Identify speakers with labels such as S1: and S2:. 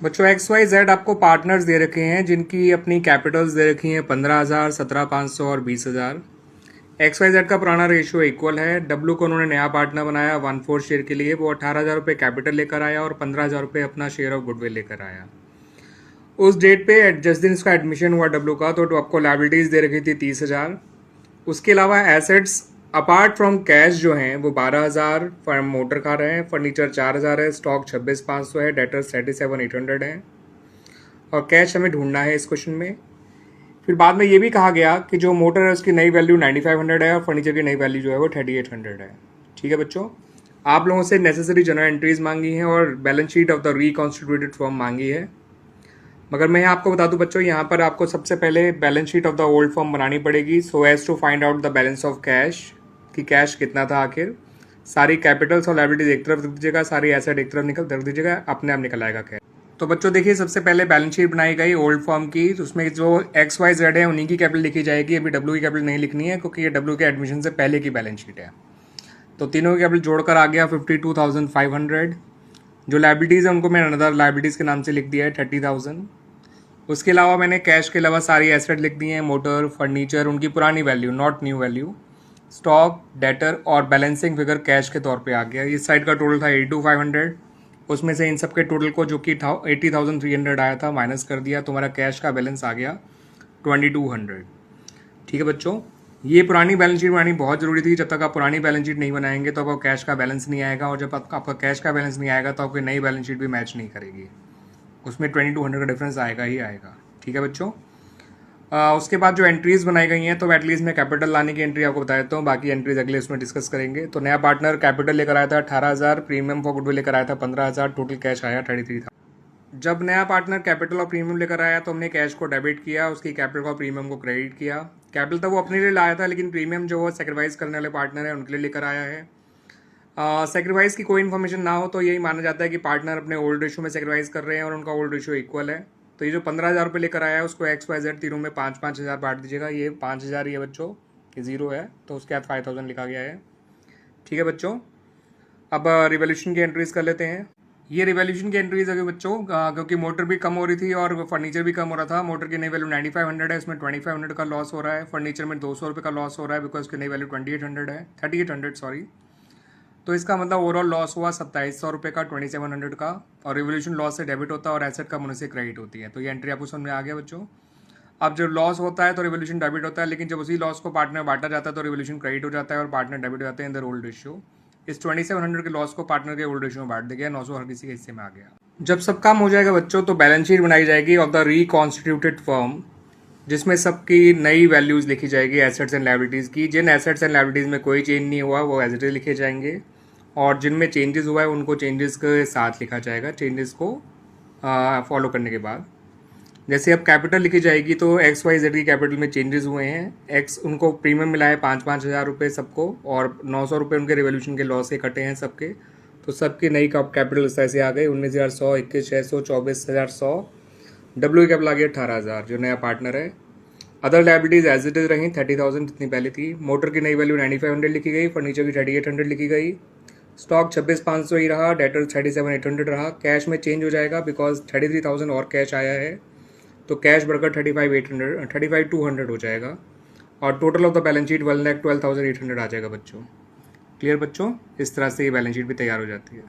S1: बच्चों x Y Z आपको partners दे रखे हैं जिनकी अपनी कैपिटल्स दे रखी हैं 15,000, 17,500 और 20,000। एक्स वाई जेड का पुराना रेशियो इक्वल है। डब्लू को उन्होंने नया पार्टनर बनाया 1/4 शेयर के लिए। वो 18,000 रुपये कैपिटल लेकर आया और 15,000 रुपये अपना शेयर ऑफ गुडविल लेकर आया। उस डेट पे जिस दिन इसका एडमिशन हुआ डब्लू का, तो आपको लाइबिलिटीज दे रखी थी 30,000। उसके अलावा एसेट्स अपार्ट फ्रॉम कैश जो हैं वो 12,000 फर्म मोटर कार है, फर्नीचर 4,000 है, स्टॉक 26,500 है, डेटर्स 37,800 है और कैश हमें ढूंढना है इस क्वेश्चन में। फिर बाद में ये भी कहा गया कि जो मोटर है उसकी नई वैल्यू 9,500 है और फर्नीचर की नई वैल्यू जो है वो 3,800 है। ठीक है बच्चों, आप लोगों से नेसेसरी जनरल एंट्रीज मांगी हैं और balance sheet of the reconstituted firm मांगी है। मगर मैं आपको बता दूं बच्चों, यहाँ पर आपको सबसे पहले balance sheet of the old firm बनानी पड़ेगी so as to find out the balance of cash कि कैश कितना था आखिर। सारी कैपिटल्स और लायबिलिटीज एक तरफ रख दीजिएगा, सारी एसेट एक तरफ रख दीजिएगा, अपने आप निकल आएगा कैश। तो बच्चों देखिए, सबसे पहले बैलेंस शीट बनाई गई ओल्ड फर्म की, तो उसमें जो एक्स वाई जेड है उन्हीं की कैपिटल लिखी जाएगी। अभी डब्ल्यू की कैपिटल नहीं लिखनी है क्योंकि ये डब्ल्यू के एडमिशन से पहले की बैलेंस शीट है। तो तीनों की कैपिटल जोड़कर आ गया 52,500। जो लायबिलिटीज़ है उनको मैंने अनदर लायबिलिटीज़ के नाम से लिख दिया है 30,000। उसके अलावा मैंने कैश के अलावा सारी एसेट लिख दी हैं, मोटर, फर्नीचर, उनकी पुरानी value not new value, stock, debtor और बैलेंसिंग फिगर कैश के तौर पे आ गया। इस साइड का टोटल था 82,500, उसमें से इन सब के टोटल को जो कि 80,300 आया था माइनस कर दिया, तुम्हारा कैश का बैलेंस आ गया 2,200। ठीक है बच्चों, ये पुरानी बैलेंस शीट बनानी बहुत ज़रूरी थी। जब तक आप पुरानी बैलेंस शीट नहीं बनाएंगे तो आपका कैश का बैलेंस नहीं आएगा, और जब आपका कैश का बैलेंस नहीं आएगा तो आपकी नई बैलेंस शीट भी मैच नहीं करेगी, उसमें 2,200 का डिफरेंस आएगा ही आएगा। ठीक है बच्चों, उसके बाद जो एंट्रीज बनाई गई हैं तो एटलीस्ट मैं कैपिटल लाने की एंट्री आपको बता देता हूँ, बाकी एंट्रीज अगले उसमें डिस्कस करेंगे। तो नया पार्टनर कैपिटल लेकर आया था 18,000, प्रीमियम फॉर गुडविल लेकर आया था 15,000, टोटल कैश आया 33,000। जब नया पार्टनर कैपिटल और प्रीमियम लेकर आया तो हमने कैश को डेबिट किया, उसकी कैपिटल और प्रीमियम को क्रेडिट किया। कैपिटल तो वो अपने लिए लाया था, लेकिन प्रीमियम जो वो सेक्रीफाइस करने वाले पार्टनर है उनके लिए लेकर आया है। सेक्रीफाइस की कोई इन्फॉर्मेशन ना हो तो यही माना जाता है कि पार्टनर अपने ओल्ड रेशियो में सेक्रीफाइस कर रहे हैं और उनका ओल्ड रेशियो इक्वल है। तो ये जो 15,000 रुपये लेकर आया है उसको एक्स वाई जेड तीनों में 5,000 बांट दीजिएगा। ये 5,000 ही है बच्चों, ये जीरो है तो उसके बाद 5,000 लिखा गया है। ठीक है बच्चों, अब रिवोल्यूशन की एंट्रीज कर लेते हैं। ये रिवोल्यूशन की एंट्रीज है बच्चों, क्योंकि मोटर भी कम हो रही थी और फर्नीचर भी कम हो रहा था। मोटर की नई वैल्यू 9,500 है, इसमें 2,500 का लॉस हो रहा है। फर्नीचर में 200 रुपये का लॉस हो रहा है बिकॉज उसकी नई वैल्यू 2,800 है, 3,800 सॉरी। तो इसका मतलब ओवरऑल लॉस हुआ 2,700 रुपये का, 2,700 का। और रिवोल्यूशन लॉस से डेबिट होता है और एसेट का मुझे से क्रेडिट होती है। तो ये एंट्री आपको समझ में आ गया बच्चों। अब जब लॉस होता है तो रिवोल्यूशन डेबिट होता है, लेकिन जब उसी लॉस को पार्टनर बांटा जाता है तो रिवोल्यूशन क्रेडिट हो जाता है और पार्टनर डेबिट हो जाते हैं इन द ओल्ड रेशियो। इस 2,700 के लॉस को पार्टनर के ओल्ड रेशियो में बांट दिया गया, 900 हर किसी के हिस्से में आ गया। जब सब काम हो जाएगा बच्चों तो बैलेंस शीट बनाई जाएगी ऑफ द रिकॉन्स्टिट्यूटेड फर्म, जिसमें सबकी नई वैल्यूज लिखी जाएगी एसेट्स एंड लायबिलिटीज की। जिन एसेट्स एंड लायबिलिटीज में कोई चेंज नहीं हुआ वो एज इट इज लिखे जाएंगे, और जिनमें चेंजेस हुआ है उनको चेंजेस के साथ लिखा जाएगा, चेंजेस को फॉलो करने के बाद। जैसे अब कैपिटल लिखी जाएगी तो एक्स वाई जेड की कैपिटल में चेंजेस हुए हैं। एक्स उनको प्रीमियम मिला है 5,000 रुपये सबको, और 900 रुपये उनके रिवोल्यूशन के लॉस से कटे हैं सबके। तो सबकी नई कैपिटल इस तरह से आ गई 19,100, 21,600, 24,100। डब्ल्यू की कैपिटल आ गई 18,000 जो नया पार्टनर है। Other liabilities as it is रही 30,000 जितनी पहले थी। मोटर की नई वैल्यू 9,500 लिखी गई, फर्नीचर की 3,800 लिखी गई, स्टॉक 26,500 ही रहा, डेटर 37,800 रहा। कैश में चेंज हो जाएगा बिकॉज 33,000 और कैश आया है, तो कैश बढ़कर 35,200 हो जाएगा। और total of the balance sheet 1,12,800 आ जाएगा बच्चों। क्लियर बच्चों, इस तरह से ये बैलेंस शीट भी तैयार हो जाती है।